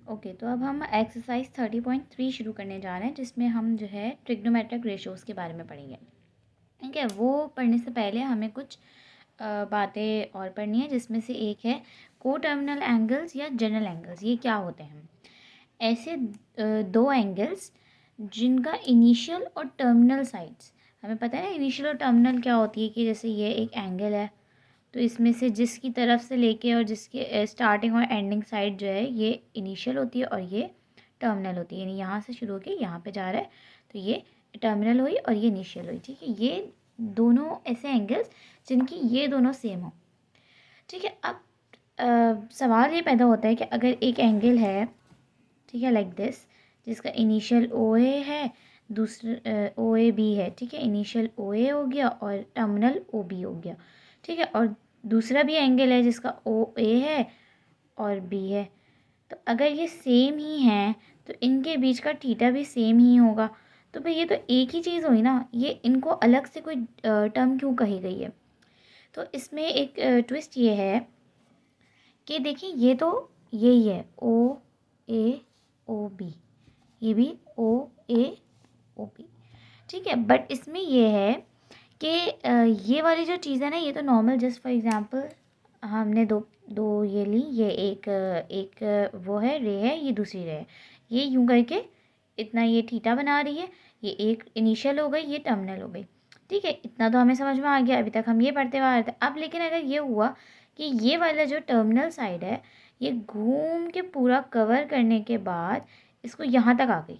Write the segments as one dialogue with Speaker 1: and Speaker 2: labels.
Speaker 1: Okay, तो अब हम एक्सरसाइज 30.3 शुरू करने जा रहे हैं, जिसमें हम जो है ट्रिग्नोमेट्रिक रेशियोज़ के बारे में पढ़ेंगे। ठीक है, वो पढ़ने से पहले हमें कुछ बातें और पढ़नी है, जिसमें से एक है कोटर्मिनल एंगल्स या जनरल एंगल्स। ये क्या होते हैं? ऐसे दो एंगल्स जिनका इनिशियल और टर्मिनल साइड्स, हमें पता है ना इनिशियल और टर्मिनल क्या होती है, कि जैसे ये एक एंगल है, तो इसमें से जिसकी तरफ से लेके और जिसके स्टार्टिंग और एंडिंग साइड जो है ये इनिशियल होती है और ये टर्मिनल होती है, यानी यहाँ से शुरू होकर यहाँ पे जा रहा है तो ये टर्मिनल हुई और ये इनिशियल हुई। ठीक है, ये दोनों ऐसे एंगल्स जिनकी ये दोनों सेम हो। ठीक है, अब सवाल ये पैदा होता है कि अगर एक एंगल है, ठीक है, लाइक दिस, जिसका इनिशियल ओ ए है, दूसरा ओ ए बी है। ठीक है, इनिशियल ओ ए हो गया और टर्मिनल ओ बी हो गया। ठीक है, और दूसरा भी एंगल है जिसका ओ ए है और बी है। तो अगर ये सेम ही हैं तो इनके बीच का थीटा भी सेम ही होगा। तो भाई ये तो एक ही चीज़ हुई ना, ये इनको अलग से कोई टर्म क्यों कही गई है? तो इसमें एक ट्विस्ट ये है कि देखिए ये तो यही है ओ ए ओ बी, ये भी ओ ए ओ बी। ठीक है, बट इसमें ये है कि ये वाली जो चीज़ है ना, ये तो नॉर्मल, जस्ट फॉर एग्जांपल हमने दो दो ये ली, ये एक वो है रे है, ये दूसरी रे है, ये यूं करके इतना ये थीटा बना रही है, ये एक इनिशियल हो गई, ये टर्मिनल हो गई। ठीक है, इतना तो हमें समझ में आ गया, अभी तक हम ये पढ़ते हुए आ रहे थे। अब लेकिन अगर ये हुआ कि ये वाला जो टर्मिनल साइड है ये घूम के पूरा कवर करने के बाद इसको यहाँ तक आ गई।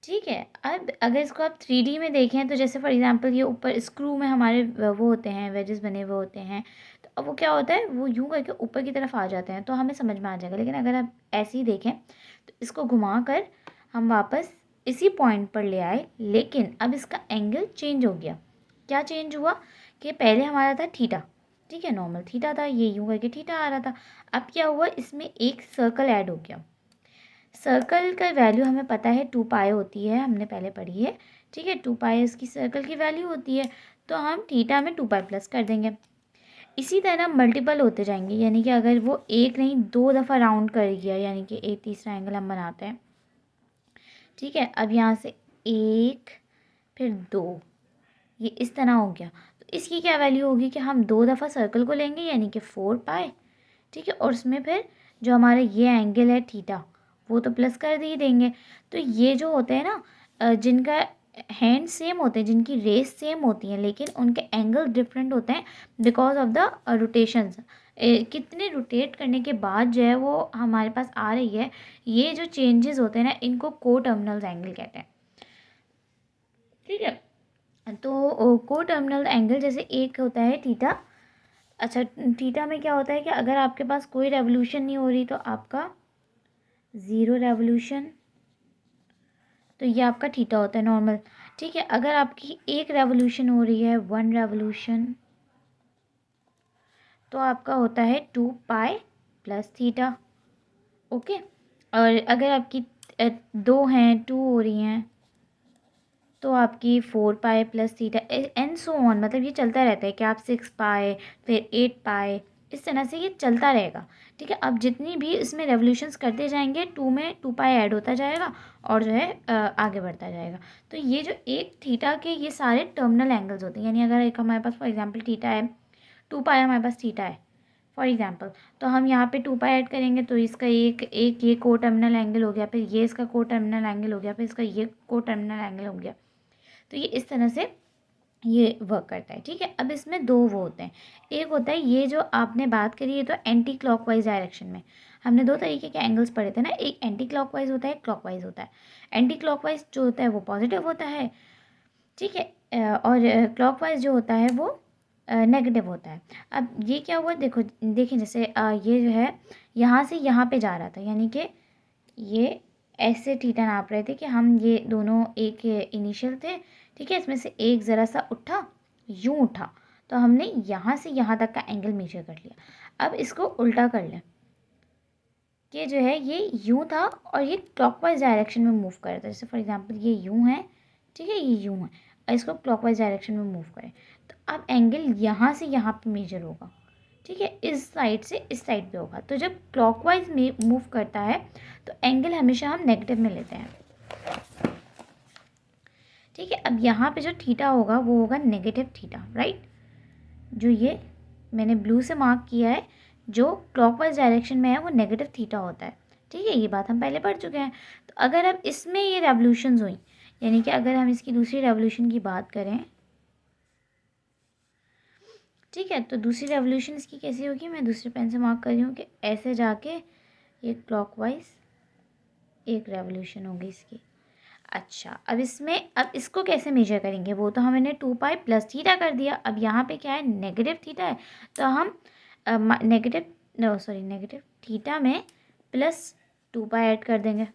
Speaker 1: ठीक है, अब अगर इसको आप 3D में देखें तो जैसे फॉर एग्जांपल ये ऊपर स्क्रू में हमारे वो होते हैं, वेजेस बने हुए होते हैं, तो अब वो क्या होता है, वो यूं करके ऊपर की तरफ आ जाते हैं, तो हमें समझ में आ जाएगा। लेकिन अगर आप ऐसे ही देखें तो इसको घुमा कर हम वापस इसी पॉइंट पर ले आए, लेकिन अब इसका एंगल चेंज हो गया। क्या चेंज हुआ कि पहले हमारा था थीटा, ठीक है, नॉर्मल थीटा था, ये यूं करके थीटा आ रहा था। अब क्या हुआ, इसमें एक सर्कल ऐड हो गया। सर्कल का वैल्यू हमें पता है 2 पाई होती है, हमने पहले पढ़ी है। ठीक है, 2 पाई इसकी सर्कल की वैल्यू होती है, तो हम थीटा में 2 पाई प्लस कर देंगे। इसी तरह मल्टीपल होते जाएंगे, यानी कि अगर वो एक नहीं 2 दफ़ा राउंड कर गया, यानी कि एक तीसरा एंगल हम बनाते हैं। ठीक है, अब यहाँ से एक फिर दो, ये इस तरह हो गया, तो इसकी क्या वैल्यू होगी कि हम 2 दफ़ा सर्कल को लेंगे, यानी कि 4 पाई। ठीक है, और उसमें फिर जो हमारा ये एंगल है थीटा, वो तो प्लस कर ही देंगे। तो ये जो होते हैं ना, जिनका हैंड सेम होते हैं, जिनकी रेस सेम होती हैं, लेकिन उनके एंगल डिफरेंट होते हैं बिकॉज ऑफ द रोटेशंस। कितने रोटेट करने के बाद जो है वो हमारे पास आ रही है, ये जो चेंजेस होते हैं ना, इनको को टर्मिनल एंगल कहते हैं। ठीक है, तो को टर्मिनल एंगल जैसे एक होता है थीटा। अच्छा, थीटा में क्या होता है कि अगर आपके पास कोई रेवोल्यूशन नहीं हो रही तो आपका 0 रेवोल्यूशन, तो ये आपका थीटा होता है नॉर्मल। ठीक है, अगर आपकी एक रेवोल्यूशन हो रही है, 1 रेवोल्यूशन, तो आपका होता है 2 पाई प्लस थीटा। ओके, और अगर आपकी दो हैं, 2 हो रही हैं, तो आपकी 4 pi plus theta and so on, मतलब ये चलता रहता है कि आप 6 पाई फिर 8 पाई, इस तरह से ये चलता रहेगा। ठीक है, अब जितनी भी इसमें रेवोल्यूशंस करते जाएंगे, 2 में 2 पाई ऐड होता जाएगा और जो है आगे बढ़ता जाएगा। तो ये जो एक थीटा के ये सारे टर्मिनल एंगल्स होते हैं, यानी अगर एक हमारे पास फॉर एग्जांपल थीटा है, 2 पाई हमारे पास थीटा है फॉर एग्जांपल, तो हम यहाँ पे 2 पाई ऐड करेंगे, तो इसका एक एक ये को टर्मिनल एंगल हो गया, फिर ये इसका को टर्मिनल एंगल हो गया, फिर इसका ये को टर्मिनल एंगल हो गया। तो ये इस तरह से ये वर्क करता है। ठीक है, अब इसमें दो वो होते हैं, एक होता है ये जो आपने बात करी है, तो एंटी क्लॉकवाइज डायरेक्शन में हमने दो तरीके के एंगल्स पढ़े थे ना, एक एंटी क्लॉकवाइज होता है, एक क्लॉकवाइज होता है। एंटी क्लॉकवाइज जो होता है वो पॉजिटिव होता है, ठीक है, और क्लॉकवाइज जो होता है वो नेगेटिव होता है। अब ये क्या हुआ, देखो देखें, जैसे ये जो है यहाँ से यहाँ पे जा रहा था, यानी कि ये ऐसे थीटा नाप रहे थे कि हम ये दोनों एक इनिशियल थे। ठीक है, इसमें से एक ज़रा सा उठा, यूं उठा, तो हमने यहाँ से यहाँ तक का एंगल मेजर कर लिया। अब इसको उल्टा कर लें कि जो है ये यूं था और ये क्लॉकवाइज डायरेक्शन में मूव कर रहा था। जैसे फॉर एग्जांपल ये यूं है, ठीक है, ये यूं है, और इसको क्लॉकवाइज डायरेक्शन में मूव करें, तो अब एंगल यहाँ से यहाँ पे मेजर होगा। ठीक है, इस साइड से इस साइड पे होगा। तो जब क्लॉकवाइज में मूव करता है तो एंगल हमेशा हम नेगेटिव में लेते हैं। ठीक है, अब यहाँ पे जो थीटा होगा वो होगा नेगेटिव थीटा, राइट। जो ये मैंने ब्लू से मार्क किया है, जो क्लॉकवाइज डायरेक्शन में है वो नेगेटिव थीटा होता है। ठीक है, ये बात हम पहले पढ़ चुके हैं। तो अगर अब इसमें ये रेवोल्यूशंस हुई, यानी कि अगर हम इसकी दूसरी रेवोल्यूशन की बात करें, ठीक है, तो दूसरी रेवोल्यूशन इसकी कैसी होगी, मैं दूसरे पेन से मार्क कर रही हूँ कि ऐसे जाके ये क्लॉकवाइज एक रेवोल्यूशन होगी इसकी। अच्छा, अब इसको कैसे मेजर करेंगे, वो तो हमने 2 पाई प्लस थीटा कर दिया। अब यहाँ पे क्या है, नेगेटिव थीटा है, तो हम नेगेटिव थीटा में +2 पाई ऐड कर देंगे।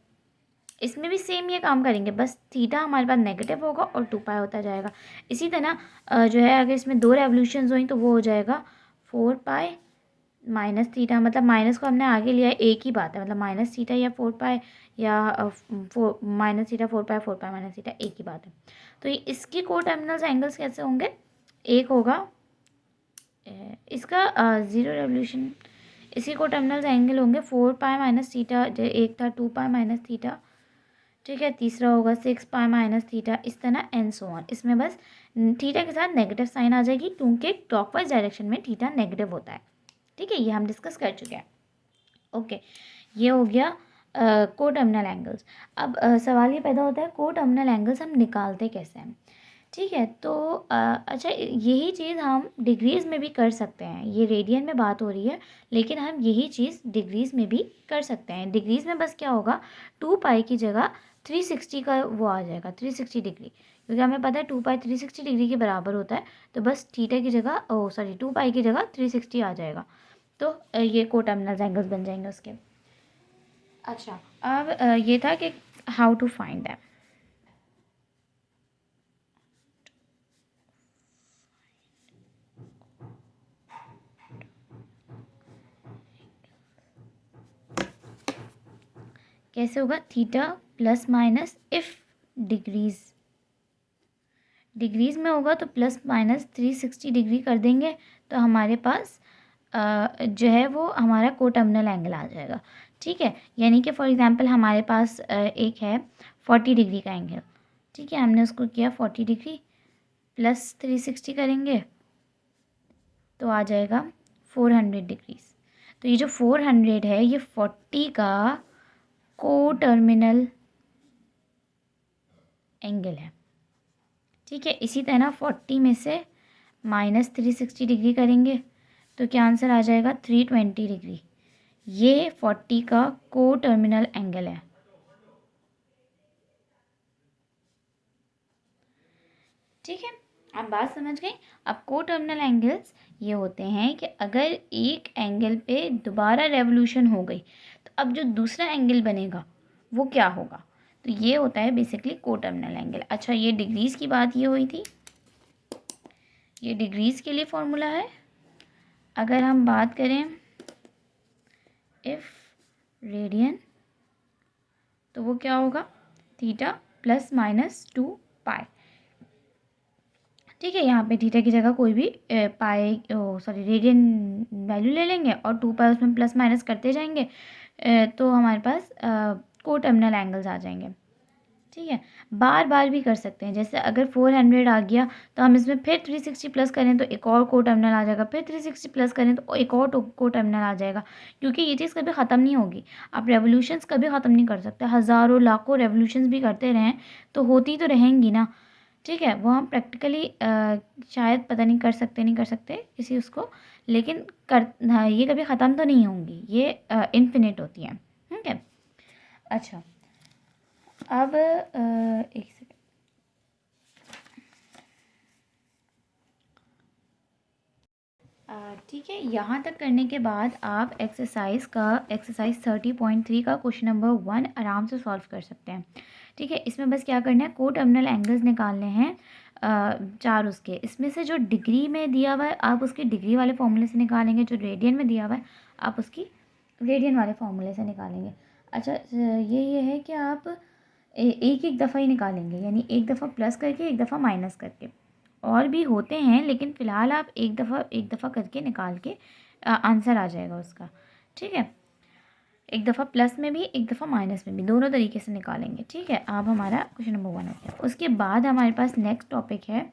Speaker 1: इसमें भी सेम ये काम करेंगे, बस थीटा हमारे पास नेगेटिव होगा और 2 पाई होता जाएगा। इसी तरह जो है अगर इसमें 2 रेवोल्यूशंस हुई तो वो हो जाएगा 4 पाई माइनस थीटा, मतलब माइनस को हमने आगे लिया है, एक ही बात है, मतलब माइनस थीटा या 4 पाई या minus theta 4 pi minus theta एक ही बात है। तो ये इसकी कोटर्मिनल एंगल्स कैसे होंगे, एक होगा इसका 0 रेवोल्यूशन, इसकी कोटर्मिनल एंगल होंगे 4 पाई माइनस थीटा, एक था 2 पाई माइनस थीटा, ठीक है, तीसरा होगा 6 पाई माइनस थीटा, इस तरह एंड सो ऑन। इसमें बस थीटा के साथ नेगेटिव साइन आ जाएगी क्योंकि क्लॉकवाइज डायरेक्शन में थीटा नेगेटिव होता है। ठीक है, ये हम डिस्कस कर चुके हैं। ओके, ये हो गया कोटर्मिनल एंगल्स। अब सवाल ये पैदा होता है कोटर्मिनल एंगल्स हम निकालते कैसे हैं। ठीक है, तो अच्छा, यही चीज़ हम डिग्रीज़ में भी कर सकते हैं। ये रेडियन में बात हो रही है, लेकिन हम यही चीज़ डिग्रीज़ में भी कर सकते हैं। डिग्रीज़ में बस क्या होगा, 2 पाई की जगह 360 का वो आ जाएगा, 360 डिग्री, क्योंकि हमें पता है 2 पाई 360 डिग्री के बराबर होता है। तो बस थीटा की जगह 2 पाई की जगह 360 आ जाएगा। तो ये कोटर्मिनल एंगल्स बन जाएंगे उसके। अच्छा, अब ये था कि हाउ टू फाइंड दैम। कैसे होगा, theta plus minus if degrees में होगा तो प्लस माइनस 360 डिग्री कर देंगे, तो हमारे पास जो है वो हमारा कोटर्मिनल एंगल आ जाएगा। ठीक है, यानी कि फॉर एग्जांपल हमारे पास एक है 40 डिग्री का एंगल। ठीक है, हमने उसको किया 40 डिग्री प्लस 360 करेंगे तो आ जाएगा 400 डिग्रीज। तो ये जो 400 है ये 40 का कोटर्मिनल एंगल है। ठीक है, इसी तरह 40 में से माइनस 360 डिग्री करेंगे तो क्या आंसर आ जाएगा, 320 डिग्री। ये 40 का कोटर्मिनल एंगल है। ठीक है, आप बात समझ गए। अब कोटर्मिनल एंगल्स ये होते हैं कि अगर एक एंगल पे दोबारा रेवोल्यूशन हो गई तो अब जो दूसरा एंगल बनेगा वो क्या होगा, तो ये होता है बेसिकली कोटर्मिनल एंगल। अच्छा, ये डिग्रीज की बात ये हुई थी, ये डिग्रीज के लिए फॉर्मूला है। अगर हम बात करें इफ रेडियन तो वो क्या होगा, थीटा प्लस माइनस 2 पाई। ठीक है, यहाँ पे थीटा की जगह कोई भी रेडियन वैल्यू ले लेंगे और 2 पाई उसमें प्लस माइनस करते जाएंगे, तो हमारे पास कोटर्मिनल एंगल्स आ जाएंगे। ठीक है, बार बार भी कर सकते हैं, जैसे अगर 400 आ गया तो हम इसमें फिर 360 प्लस करें तो एक और कोटर्मिनल आ जाएगा, फिर 360 प्लस करें तो एक और कोटर्मिनल आ जाएगा, क्योंकि ये चीज़ कभी ख़त्म नहीं होगी। आप रेवोल्यूशंस कभी ख़त्म नहीं कर सकते, हज़ारों लाखों रेवोल्यूशंस भी करते रहें तो होती तो रहेंगी ना। ठीक है, वो हम प्रैक्टिकली शायद पता नहीं कर सकते नहीं कर सकते किसी उसको, लेकिन हाँ, ये कभी ख़त्म तो नहीं होंगी, ये इन्फिनिट होती हैं। ठीक है, अच्छा, अब एक सेकेंड, ठीक है, यहाँ तक करने के बाद आप एक्सरसाइज 30.3 का क्वेश्चन नंबर 1 आराम से सॉल्व कर सकते हैं। ठीक है, इसमें बस क्या करना है, कोटर्मिनल एंगल्स निकालने हैं चार उसके, इसमें से जो डिग्री में दिया हुआ है आप उसकी डिग्री वाले फॉर्मूले से निकालेंगे, जो रेडियन में दिया हुआ है आप उसकी रेडियन वाले फॉर्मूले से निकालेंगे। अच्छा, ये है कि आप एक एक दफ़ा ही निकालेंगे, यानी एक दफ़ा प्लस करके एक दफ़ा माइनस करके, और भी होते हैं लेकिन फ़िलहाल आप एक दफ़ा करके निकाल के आंसर आ जाएगा उसका। ठीक है, एक दफ़ा प्लस में भी एक दफ़ा माइनस में भी, दोनों तरीके से निकालेंगे। ठीक है, अब हमारा क्वेश्चन नंबर 1 हो गया। उसके बाद हमारे पास नेक्स्ट टॉपिक है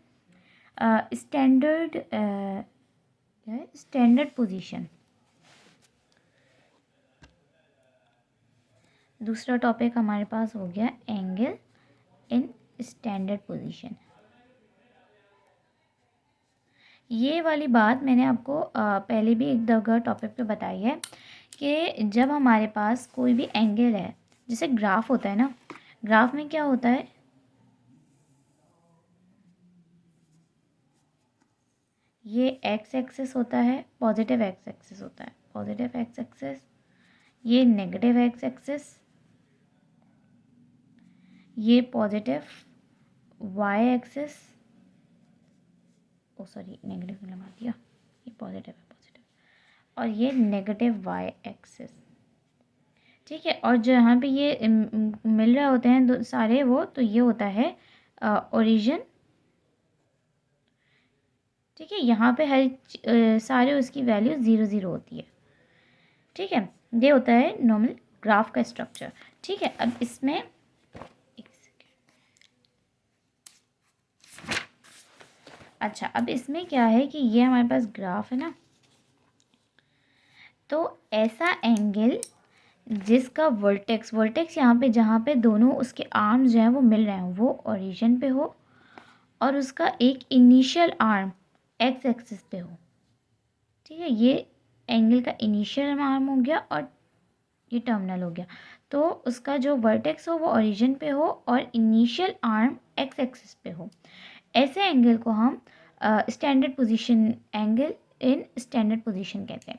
Speaker 1: स्टैंडर्ड स्टैंडर्ड पोजीशन। दूसरा टॉपिक हमारे पास हो गया एंगल इन स्टैंडर्ड पोजीशन। ये वाली बात मैंने आपको पहले भी एक जगह टॉपिक पे बताई है कि जब हमारे पास कोई भी एंगल है, जैसे ग्राफ होता है ना, ग्राफ में क्या होता है, ये एक्स एक्सिस होता है, पॉजिटिव एक्स एक्सिस होता है, पॉजिटिव एक्स एक्सिस, ये नेगेटिव एक्स एक्सिस, ये पॉजिटिव वाई एक्सिस, ओ सॉरी नेगेटिव लगा दिया, ये पॉजिटिव है पॉजिटिव, और ये नेगेटिव वाई एक्सिस। ठीक है, और जो यहाँ पे ये मिल रहे होते हैं सारे वो, तो ये होता है ओरिजिन। ठीक है, यहाँ पे हर सारे उसकी वैल्यू 0 0 होती है। ठीक है, ये होता है नॉर्मल ग्राफ का स्ट्रक्चर। ठीक है, अब इसमें एक सेकेंड, अच्छा अब इसमें क्या है कि ये हमारे पास ग्राफ है ना, तो ऐसा एंगल जिसका वर्टेक्स वर्टेक्स यहाँ पे जहाँ पे दोनों उसके आर्म्स जो हैं वो मिल रहे हैं वो ओरिजिन पे हो, और उसका एक इनिशियल आर्म एक्स एक्सिस पे हो। ठीक है, ये एंगल का इनिशियल आर्म हो गया और ये टर्मिनल हो गया, तो उसका जो वर्टेक्स हो वो ओरिजिन पे हो और इनिशियल आर्म एक्स एक्सिस पे हो। ऐसे एंगल को हम standard position angle in standard position कहते हैं।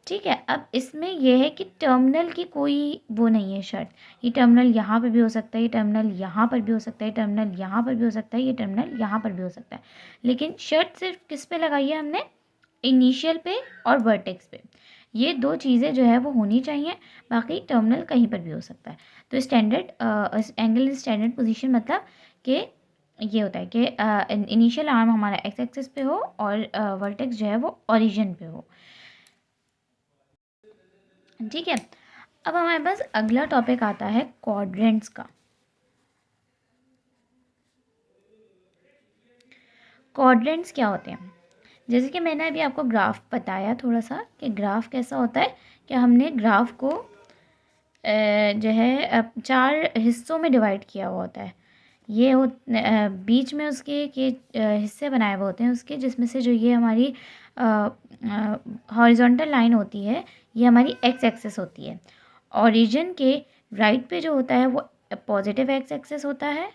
Speaker 1: ठीक है, अब इसमें यह है कि टर्मिनल की कोई वो नहीं है शर्त, ये टर्मिनल यहाँ पर भी हो सकता है, ये टर्मिनल यहाँ पर भी हो सकता है, टर्मिनल यहाँ पर भी हो सकता है, ये टर्मिनल यहाँ पर भी हो सकता है, लेकिन शर्त सिर्फ किस पे लगाई है हमने, इनिशियल पे और वर्टेक्स पे। ये दो चीज़ें जो है वो होनी चाहिए, बाकी टर्मिनल कहीं पर भी हो सकता है। तो standard angle in standard position मतलब कि ये होता है कि इनिशियल आर्म हमारा एक्स एक्सिस पे हो और वर्टेक्स जो है वो ओरिजिन पे हो। ठीक है, अब हमारे पास अगला टॉपिक आता है क्वाड्रेंट्स का। क्वाड्रेंट्स क्या होते हैं, जैसे कि मैंने अभी आपको ग्राफ बताया थोड़ा सा कि ग्राफ कैसा होता है, कि हमने ग्राफ को जो है 4 हिस्सों में डिवाइड किया हुआ होता है। ये हो बीच में उसके के हिस्से बनाए हुए होते हैं उसके, जिसमें से जो ये हमारी हॉरिजॉन्टल लाइन होती है ये हमारी एक्स एक्सिस होती है। ओरिजिन के राइट पे जो होता है वो पॉजिटिव एक्स एक्सिस होता है,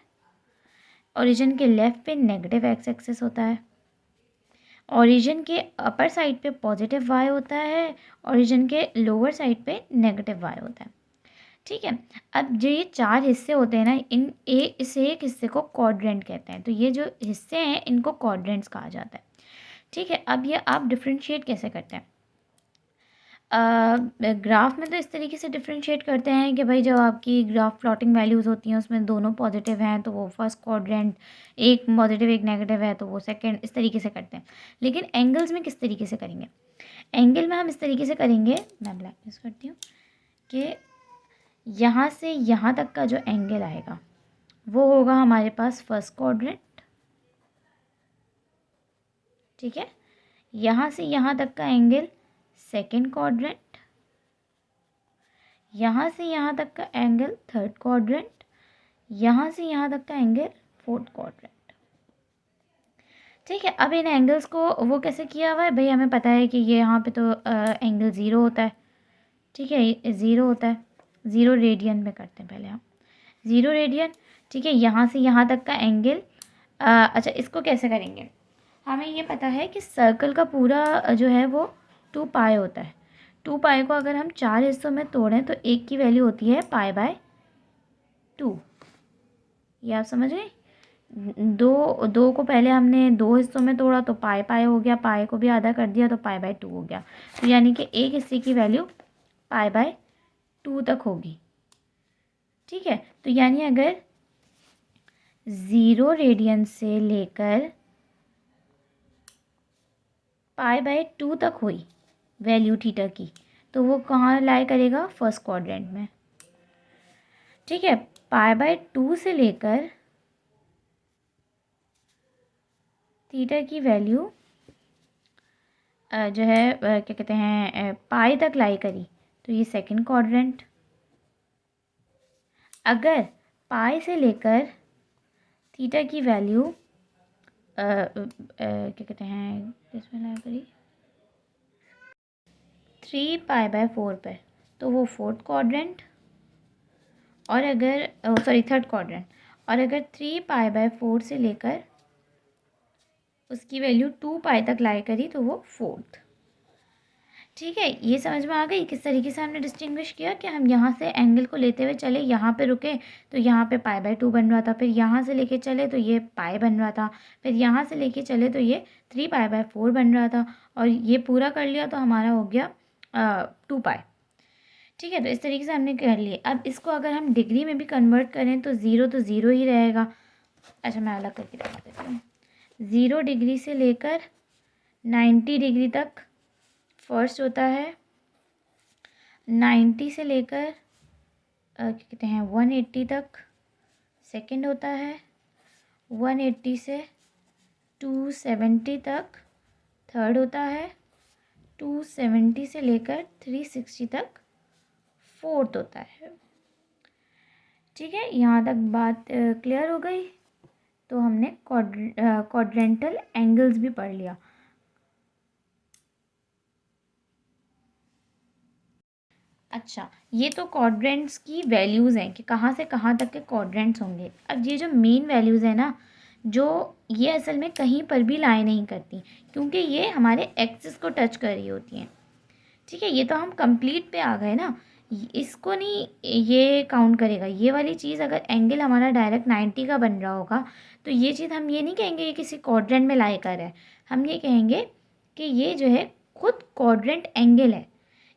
Speaker 1: ओरिजिन के लेफ़्ट पे नेगेटिव एक्स एक्सिस होता है, ओरिजिन के अपर साइड पे पॉजिटिव वाई होता है, ओरिजिन के लोअर साइड पे नेगेटिव वाई होता है। ठीक है, अब जो ये 4 हिस्से होते हैं ना, इस एक हिस्से को क्वाड्रेंट कहते हैं। तो ये जो हिस्से हैं इनको क्वाड्रेंट्स कहा जाता है। ठीक है, अब ये आप डिफ्रेंशिएट कैसे करते हैं, ग्राफ में तो इस तरीके से डिफ्रेंशिएट करते हैं कि भाई जब आपकी ग्राफ प्लॉटिंग वैल्यूज़ होती हैं उसमें दोनों पॉजिटिव हैं तो वो फर्स्ट क्वाड्रेंट, एक पॉजिटिव एक नेगेटिव है तो वो सेकंड, इस तरीके से करते हैं। लेकिन एंगल्स में किस तरीके से करेंगे, एंगल में हम इस तरीके से करेंगे, मैं ब्लैक यूज़ करती हूँ, कि यहाँ से यहाँ तक का जो एंगल आएगा वो होगा हमारे पास फर्स्ट क्वाड्रेंट। ठीक है, यहाँ से यहाँ तक का एंगल सेकंड क्वाड्रेंट, यहाँ से यहाँ तक का एंगल थर्ड क्वाड्रेंट, यहाँ से यहाँ तक का एंगल फोर्थ क्वाड्रेंट। ठीक है, अब इन एंगल्स को वो कैसे किया हुआ है भाई, हमें पता है कि ये यहाँ पे तो एंगल ज़ीरो होता है। ठीक है, ये ज़ीरो होता है, 0 रेडियन में करते हैं पहले हम, 0 रेडियन। ठीक है, यहाँ से यहाँ तक का एंगल, अच्छा इसको कैसे करेंगे, हमें ये पता है कि सर्कल का पूरा जो है वो 2 पाई होता है। 2 पाई को अगर हम 4 हिस्सों में तोड़ें तो एक की वैल्यू होती है पाई/2। ये आप समझ गए, दो को पहले हमने 2 हिस्सों में तोड़ा तो पाई पाई हो गया, पाई को भी आधा कर दिया तो पाई/2 हो गया। तो यानी कि एक हिस्से की वैल्यू पाई/2 तक होगी। ठीक है, तो यानी अगर 0 रेडियन से लेकर पाई/2 तक हुई वैल्यू थीटा की, तो वो कहाँ लाई करेगा, फर्स्ट क्वाड्रेंट में। ठीक है, π/2 से लेकर थीटा की वैल्यू जो है क्या कहते हैं पाई तक लाई करी, तो ये सेकंड क्वाड्रेंट। अगर पाई से लेकर थीटा की वैल्यू क्या कहते हैं किसमें लाई करी, 3π/4 पे, तो वो फोर्थ क्वाड्रेंट। और अगर सॉरी थर्ड क्वाड्रेंट। और अगर 3π/4 से लेकर उसकी वैल्यू 2π तक लाई करी, तो वो फोर्थ। ठीक है, ये समझ में आ गई किस तरीके से हमने डिस्टिंग्विश किया कि हम यहाँ से एंगल को लेते हुए चले, यहाँ पे रुके तो यहाँ पे π/2 बन रहा था, फिर यहाँ से लेके चले तो ये पाई बन रहा था, फिर यहाँ से लेके चले तो ये 3π/4 बन रहा था, और ये पूरा कर लिया तो हमारा हो गया 2π। ठीक है, तो इस तरीके से हमने कर लिए। अब इसको अगर हम डिग्री में भी कन्वर्ट करें तो ज़ीरो ही रहेगा। अच्छा, मैं अलग करके दिखा देती हूँ। 0 डिग्री से लेकर 90 डिग्री तक फर्स्ट होता है, 90 से लेकर क्या कहते हैं 180 तक सेकंड होता है, 180 से 270 तक थर्ड होता है, 270 से लेकर 360 तक फोर्थ होता है। ठीक है, यहाँ तक बात क्लियर हो गई। तो हमने क्वाड्रेंटल एंगल्स भी पढ़ लिया। अच्छा, ये तो क्वाड्रेंट्स की वैल्यूज़ हैं कि कहाँ से कहाँ तक के क्वाड्रेंट्स होंगे। अब ये जो मेन वैल्यूज़ है ना, जो ये असल में कहीं पर भी लाई नहीं करती, क्योंकि ये हमारे एक्सिस को टच कर रही होती हैं। ठीक है, ये तो हम कंप्लीट पे आ गए ना, इसको नहीं ये काउंट करेगा। ये वाली चीज़ अगर एंगल हमारा डायरेक्ट 90 का बन रहा होगा, तो ये चीज़ हम ये नहीं कहेंगे ये किसी क्वाड्रेंट में लाई कर है, हम ये कहेंगे कि ये जो है खुद क्वाड्रेंट एंगल है,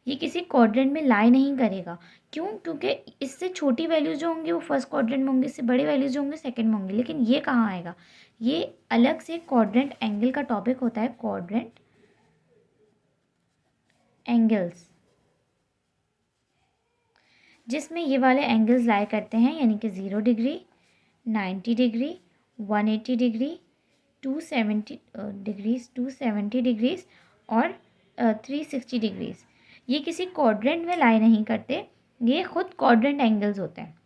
Speaker 1: ये किसी क्वाड्रेंट में लाई नहीं करेगा। क्यों? क्योंकि इससे छोटी वैल्यूज जो होंगी वो फर्स्ट क्वाड्रेंट में होंगी, इससे बड़ी वैल्यूज जो होंगे सेकंड में होंगी। लेकिन ये कहाँ आएगा, ये अलग से क्वाड्रेंट एंगल का टॉपिक होता है, क्वाड्रेंट एंगल्स, जिसमें ये वाले एंगल्स लाई करते हैं, यानी कि 0 degree, 90 degree, 180 degree, 270 degrees, 270 degrees और 360 डिग्रीज। ये किसी क्वाड्रेंट में लाई नहीं करते, ये खुद क्वाड्रेंट एंगल्स होते हैं।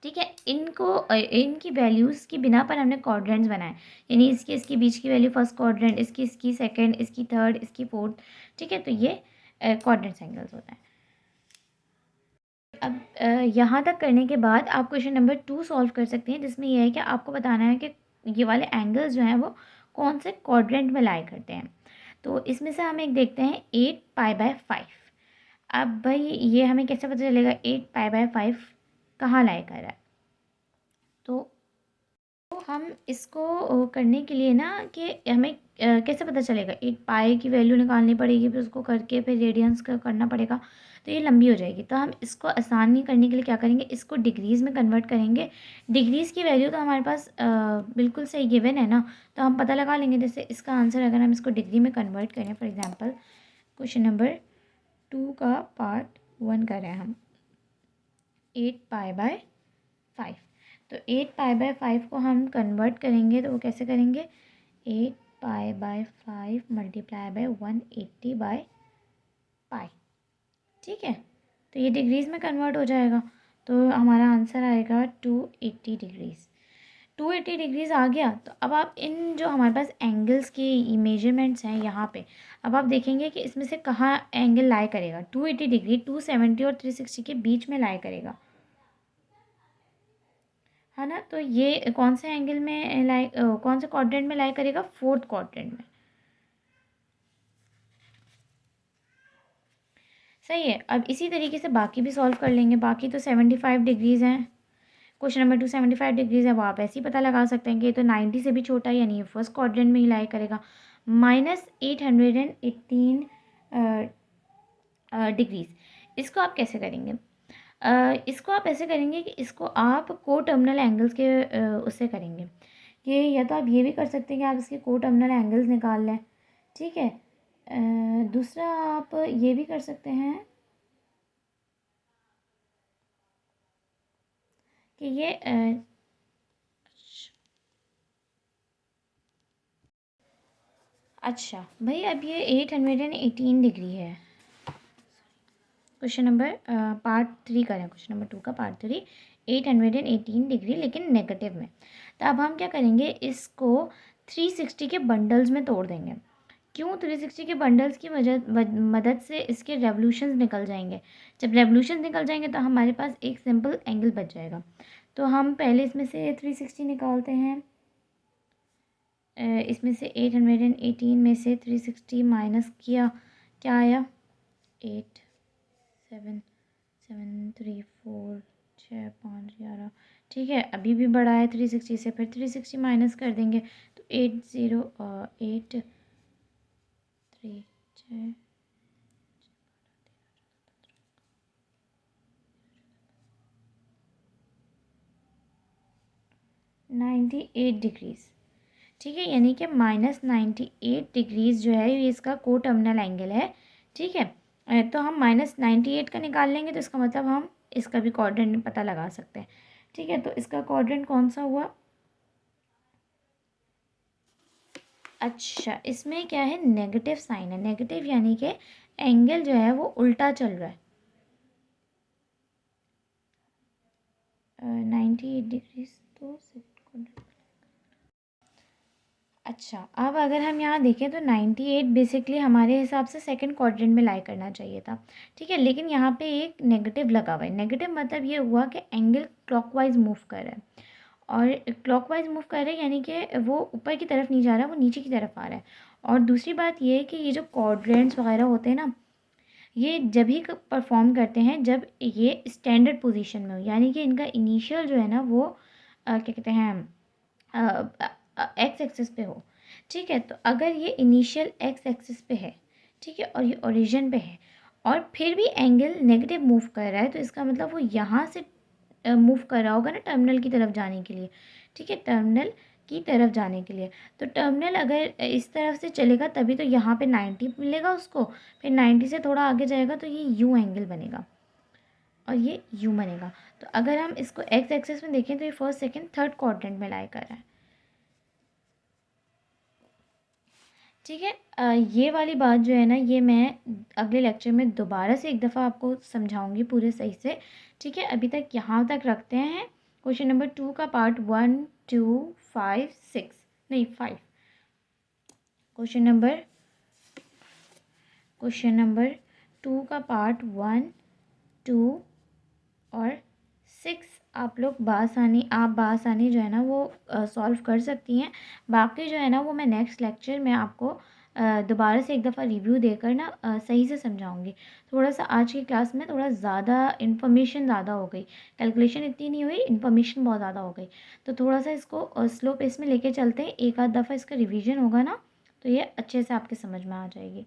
Speaker 1: ठीक है, इनकी वैल्यूज़ की बिना पर हमने क्वाड्रेंट्स बनाए, यानी इसके बीच की वैल्यू फर्स्ट क्वाड्रेंट, इसकी सेकंड, इसकी थर्ड, इसकी फोर्थ। ठीक है, तो ये क्वाड्रेंट्स एंगल्स होता है। अब यहाँ तक करने के बाद आप क्वेश्चन नंबर 2 सॉल्व कर सकते हैं, जिसमें यह है कि आपको बताना है कि ये वाले एंगल्स जो हैं वो कौन से क्वाड्रेंट में लाई करते हैं। तो इसमें से हम एक देखते हैं 8π/5। अब भाई ये हमें कैसे पता चलेगा 8π/5 कहाँ लाई कर रहा है। तो हम इसको करने के लिए ना कि हमें कैसे पता चलेगा, 8π की वैल्यू निकालनी पड़ेगी, फिर उसको करके फिर रेडियंस का करना पड़ेगा, तो ये लंबी हो जाएगी। तो हम इसको आसानी करने के लिए क्या करेंगे, इसको डिग्रीज़ में कन्वर्ट करेंगे। डिग्रीज़ की वैल्यू तो हमारे पास बिल्कुल सही गिवन है ना, तो हम पता लगा लेंगे। जैसे इसका आंसर अगर हम इसको डिग्री में कन्वर्ट करें, फॉर एग्ज़ाम्पल क्वेश्चन नंबर 2 का पार्ट 1 करें हम, 8π/5। तो 8π/5 को हम कन्वर्ट करेंगे तो वो कैसे करेंगे, 8π/5 मल्टीप्लाई बाय 180/π। ठीक है, तो ये डिग्रीज़ में कन्वर्ट हो जाएगा, तो हमारा आंसर आएगा 280 डिग्रीज़। 280 डिग्रीज़ आ गया। तो अब आप इन जो हमारे पास एंगल्स की मेजरमेंट्स हैं यहाँ पे, अब आप देखेंगे कि इसमें से कहाँ एंगल लाई करेगा। 280 डिग्री 270 और 360 के बीच में लाई करेगा, है ना। तो ये कौन से एंगल में कौन से क्वाड्रेंट में लाई करेगा, फोर्थ क्वाड्रेंट में। सही है। अब इसी तरीके से बाकी भी सॉल्व कर लेंगे। बाकी तो 75 डिग्रीज़ हैं, क्वेश्चन नंबर 2 75 डिग्रीज़ है, वो आप ऐसे ही पता लगा सकते हैं कि ये तो 90 से भी छोटा है, यानी ये फर्स्ट क्वाड्रेंट में ही लाई करेगा। -818 डिग्रीज़, इसको आप कैसे करेंगे, इसको आप ऐसे करेंगे कि इसको आप को टर्मिनल एंगल्स के उससे करेंगे कि या तो आप ये भी कर सकते हैं कि आप इसके को टर्मिनल एंगल्स निकाल लें। ठीक है, दूसरा आप ये भी कर सकते हैं कि ये अच्छा भाई, अब ये 818 डिग्री है। क्वेश्चन नंबर पार्ट 3 करें, क्वेश्चन नंबर 2 का पार्ट 3, 818 डिग्री लेकिन नेगेटिव में। तो अब हम क्या करेंगे, इसको 360 के बंडल्स में तोड़ देंगे। क्यों? 360 के बंडल्स की मदद से इसके रेवोल्यूशंस निकल जाएंगे। जब रेवोल्यूशन निकल जाएंगे तो हमारे पास एक सिंपल एंगल बच जाएगा। तो हम पहले इसमें से 360 निकालते हैं। इसमें से 818 में से 360 माइनस किया, क्या आया? 8 7 7 3 4 6 5 11। ठीक है, अभी भी बढ़ा है 360 से, फिर 360 माइनस कर देंगे तो 8 3 6 98 डिग्रीज़। ठीक है, यानी कि -98 डिग्रीज़ जो है ये इसका को टर्मिनल एंगल है। ठीक है, तो हम -98 का निकाल लेंगे तो इसका मतलब हम इसका भी क्वाड्रेंट पता लगा सकते हैं। ठीक है, तो इसका क्वाड्रेंट कौन सा हुआ? अच्छा, इसमें क्या है, नेगेटिव साइन है। नेगेटिव यानी कि एंगल जो है वो उल्टा चल रहा है। 98 डिग्रीज तो अच्छा, अब अगर हम यहाँ देखें तो 98 बेसिकली हमारे हिसाब से सेकंड क्वाड्रेंट में लाई करना चाहिए था। ठीक है, लेकिन यहाँ पे एक नेगेटिव लगा हुआ है। नेगेटिव मतलब ये हुआ कि एंगल क्लॉकवाइज मूव कर रहा है, और क्लॉकवाइज मूव कर रहा है यानी कि वो ऊपर की तरफ नहीं जा रहा, वो नीचे की तरफ आ रहा है। और दूसरी बात ये है कि ये जो क्वाड्रेंट्स वगैरह होते हैं ना, ये जब ही परफॉर्म करते हैं जब ये स्टैंडर्ड पोजीशन में हो, यानी कि इनका इनिशियल जो है ना वो क्या कहते हैं, एक्स एक्सिस पे हो। ठीक है, तो अगर ये इनिशियल एक्स एक्सिस पे है, ठीक है, और ये ओरिजिन पे है, और फिर भी एंगल नेगेटिव मूव कर रहा है, तो इसका मतलब वो यहाँ से मूव कर रहा होगा ना टर्मिनल की तरफ जाने के लिए। ठीक है, टर्मिनल की तरफ जाने के लिए। तो टर्मिनल अगर इस तरफ से चलेगा तभी तो यहाँ पे 90 मिलेगा उसको, फिर 90 से थोड़ा आगे जाएगा तो ये यू एंगल बनेगा, और ये यू बनेगा। तो अगर हम इसको एक्स एक्सिस में देखें तो ये फर्स्ट सेकंड थर्ड क्वाड्रेंट में लाई कर रहा है। ठीक है, ये वाली बात जो है ना, ये मैं अगले लेक्चर में दोबारा से एक दफ़ा आपको समझाऊंगी पूरे सही से। ठीक है, अभी तक यहाँ तक रखते हैं। क्वेश्चन नंबर 2 का पार्ट 1 2 5 6 नहीं 5। क्वेश्चन नंबर 2 का पार्ट 1 2 और 6 आप बासानी जो है ना वो सॉल्व कर सकती हैं। बाकी जो है ना वो मैं नेक्स्ट लेक्चर में आपको दोबारा से एक दफ़ा रिव्यू देकर ना सही से समझाऊंगी। थोड़ा सा आज की क्लास में थोड़ा ज़्यादा इन्फॉर्मेशन ज़्यादा हो गई, कैलकुलेशन इतनी नहीं हुई, इन्फॉर्मेशन बहुत ज़्यादा हो गई। तो थोड़ा सा इसको स्लो पेस में लेके चलते हैं। एक आध दफ़ा इसका रिवीजन होगा ना तो ये अच्छे से आपके समझ में आ जाएगी।